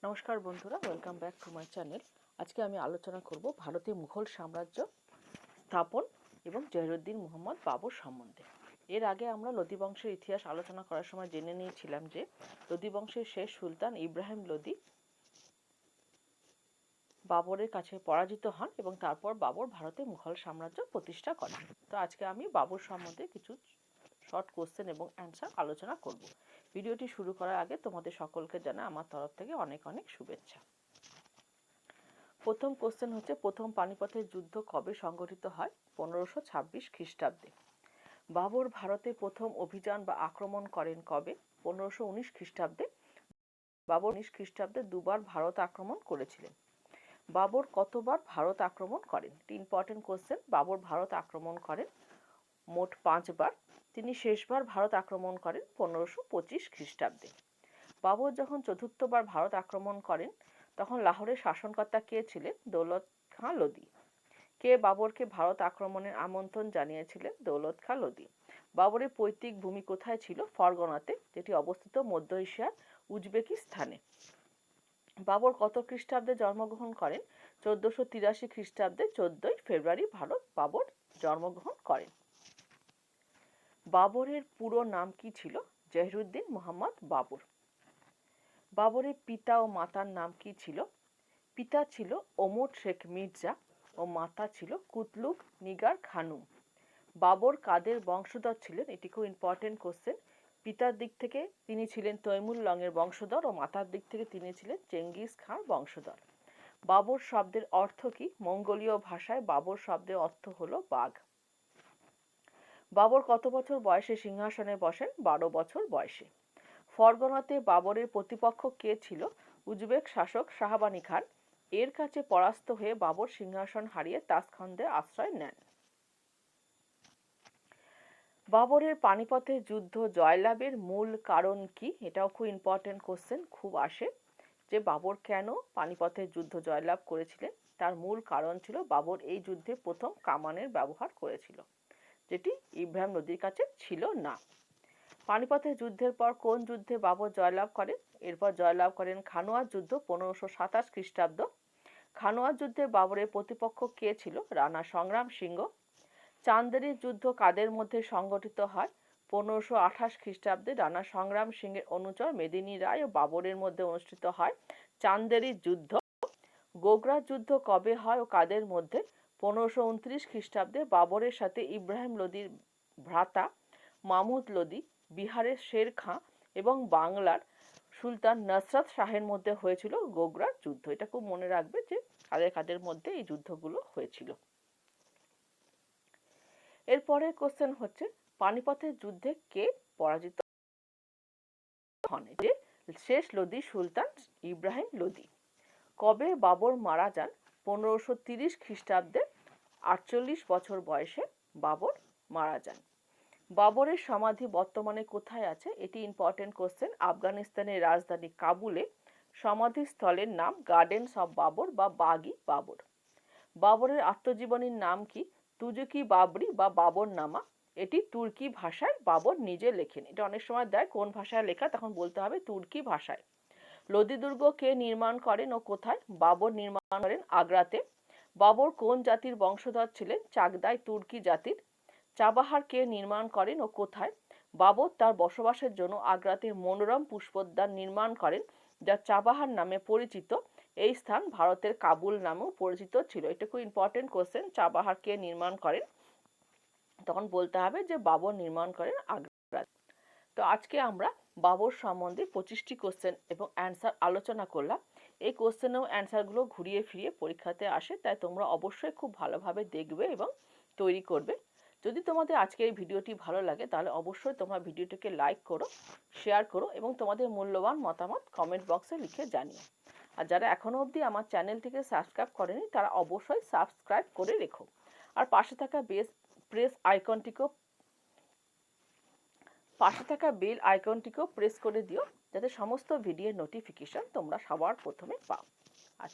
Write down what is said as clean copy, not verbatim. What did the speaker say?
নমস্কার বন্ধুরা, welcome back to my channel. আজকে আমি আলোচনা করব ভারতীয় মুঘল সাম্রাজ্য স্থাপন এবং জহিরুদ্দিন মোহাম্মদ বাবর সম্বন্ধে। এর আগে আমরা লোধি বংশের ইতিহাস আলোচনা করার সময় জেনে নিয়েছিলাম যে লোধি বংশের শেষ সুলতান ইব্রাহিম লোধি বাবরের কাছে পরাজিত হন এবং তারপর বাবর ভারতে মুঘল সাম্রাজ্য প্রতিষ্ঠা করেন। তো আজকে আমি বাবর সম্বন্ধে কিছু শর্ট কোশ্চেন এবং অ্যান্সার আলোচনা করব। ভিডিওটি শুরু করার আগে তোমাদের সকলকে জানাই আমার তরফ থেকে অনেক অনেক শুভেচ্ছা। প্রথম কোশ্চেন হচ্ছে, প্রথম পানিপথের যুদ্ধ কবে সংঘটিত হয়? 1526 খ্রিস্টাব্দে। বাবর ভারতে প্রথম অভিযান বা আক্রমণ করেন কবে? 1519 খ্রিস্টাব্দে। বাবর 19 খ্রিস্টাব্দে দুবার ভারত আক্রমণ করেছিলেন। বাবর কতবার ভারত আক্রমণ করেন? Important question. বাবর ভারত আক্রমণ করেন মোট 5 বার। তিনি শেষবার ভারত আক্রমণ করেন 1525 খ্রিস্টাব্দে। বাবর যখন চতুর্থবার ভারত আক্রমণ করেন তখন লাহোরের শাসনকর্তা কে ছিলেন? দৌলত খাঁ লোধি। কে বাবরকে ভারত আক্রমণের আমন্ত্রণ জানিয়েছিলেন? দৌলত খাঁ লোধি। বাবরের পৈতৃক ভূমি কোথায় ছিল? ফরগনাতে, যেটি অবস্থিত মধ্য এশিয়ার উজবেকিস্তানে। বাবর কত খ্রিস্টাব্দে জন্মগ্রহণ করেন? 1483 খ্রিস্টাব্দে 14ই ফেব্রুয়ারি বাবর জন্মগ্রহণ করেন। বাবরের পুরো নাম কি ছিল? জহিরুদ্দিন মোহাম্মদ বাবর। বাবরের পিতা ও মাতার নাম কি ছিল? পিতা ছিল ওমর শেখ মির্জা ও মাতা ছিল কুতলুক নিগার খানুম। বাবর কাদের বংশধর ছিলেন? এটি খুব ইম্পর্টেন্ট কোশ্চেন। পিতার দিক থেকে তিনি ছিলেন তৈমুর লংয়ের বংশধর ও মাতার দিক থেকে তিনি ছিলেন চেঙ্গিস খাঁর বংশধর। বাবর শব্দের অর্থ কি? মঙ্গোলীয় ভাষায় বাবর শব্দের অর্থ হলো বাঘ। বাবর কত বছর বয়সে সিংহাসনে বসেন? 12 বছর বয়সে। ফরগনাতে বাবরের প্রতিপক্ষ কে ছিল? উজবেক শাসক শাহবানি খান। এর কাছে পরাস্ত হয়ে বাবর সিংহাসন হারিয়ে তাসখন্দে আশ্রয় নেন। বাবরের পানিপথের যুদ্ধ জয়লাভের মূল কারণ কি? এটাও খুব ইম্পর্টেন্ট কোশ্চেন, খুব আসে যে বাবর কেন পানিপথের যুদ্ধ জয়লাভ করেছিলেন। তার মূল কারণ ছিল বাবর এই যুদ্ধে প্রথম কামানের ব্যবহার করেছিল, যেটি ইব্রাহিম লোধির কাছে ছিল না। পানিপথের যুদ্ধের পর কোন যুদ্ধে বাবর জয়লাভ করেন? এরপর জয়লাভ করেন খানোয়ার যুদ্ধ 1527 খ্রিস্টাব্দ। খানোয়ার যুদ্ধে বাবরের প্রতিপক্ষ কে ছিল? রানা সংগ্রাম সিংহ। চান্দেরির যুদ্ধ কাদের মধ্যে সংগঠিত হয়? 1528 খ্রিস্টাব্দে রানা সংগ্রাম সিংহের অনুচর মেদিনী রায় ও বাবরের মধ্যে অনুষ্ঠিত হয় চান্দেরির যুদ্ধ। গোগরার যুদ্ধ কবে হয় ও কাদের মধ্যে? 1529 খ্রিস্টাব্দে বাবরের সাথে ইব্রাহিম লোধির ভ্রাতা মাহমুদ লোধি, বিহারের শের খাঁ এবং বাংলার সুলতান নসরত শাহের মধ্যে হয়েছিল গোগরার যুদ্ধ। এটা খুব মনে রাখবে যে কাদের কাদের মধ্যে এই যুদ্ধগুলো হয়েছিল। এরপরের কোশ্চেন হচ্ছে, পানিপথের যুদ্ধে কে পরাজিত হন? যে শেষ লোধি সুলতান ইব্রাহিম লোধি। কবে বাবর মারা যান? 1530 খ্রিস্টাব্দে 48 বছর বয়সে বাবর মারা যান। বাবরের সমাধি বর্তমানে কোথায় আছে? এটি ইম্পর্টেন্ট কোশ্চেন। আফগানিস্তানের রাজধানী কাবুলে সমাধিস্থলের নাম গার্ডেনস অফ বাবর বা বাগি বাবর। বাবরের আত্মজীবনীর নাম কি? তুজুকি বাবরি বা বাবর নামা। এটি তুর্কি ভাষায় বাবর নিজে লেখেন। এটা অনেক সময় দেয় কোন ভাষায় লেখা, তখন বলতে হবে তুর্কি ভাষায়। লোধি দুর্গ কে নির্মাণ করেন ও কোথায়? বাবর নির্মাণ করেন আগ্রাতে। বাবর কোন জাতির বংশধর ছিলেন? চাগদাই তুর্কি জাতির। চাবাহার কে নির্মাণ করেন ও কোথায়? বাবর তার বসবাসের জন্য আগ্রাতে মনোরম পুষ্পোদ্যান নির্মাণ করেন, যা চাবাহার নামে পরিচিত। এই স্থান ভারতের কাবুল নামেও পরিচিত ছিল। এটা খুব ইম্পর্টেন্ট কোশ্চেন। চাবাহার কে নির্মাণ করেন? তখন বলতে হবে যে বাবর নির্মাণ করেন আগ্রা। তো আজকে আমরা বাবর সম্বন্ধে 25টি কোশ্চেন এবং অ্যান্সার আলোচনা করলাম। এই কোশ্চেন ও অ্যান্সারগুলো ঘুরিয়ে ফিরিয়ে পরীক্ষাতে আসে, তাই তোমরা অবশ্যই খুব ভালোভাবে দেখবে এবং তৈরি করবে। যদি তোমাদের আজকে এই ভিডিওটি ভালো লাগে তাহলে অবশ্যই তোমরা ভিডিওটিকে লাইক করো, শেয়ার করো এবং তোমাদের মূল্যবান মতামত কমেন্ট বক্সে লিখে জানিও। আর যারা এখনো অবধি আমার চ্যানেলটিকে সাবস্ক্রাইব করেনি তারা অবশ্যই সাবস্ক্রাইব করে রেখো। আর পাশে থাকা বেল আইকনটিকেও প্রেস করে দিও, যাতে সমস্ত ভিডিওর নোটিফিকেশন তোমরা সবার প্রথমে পাও।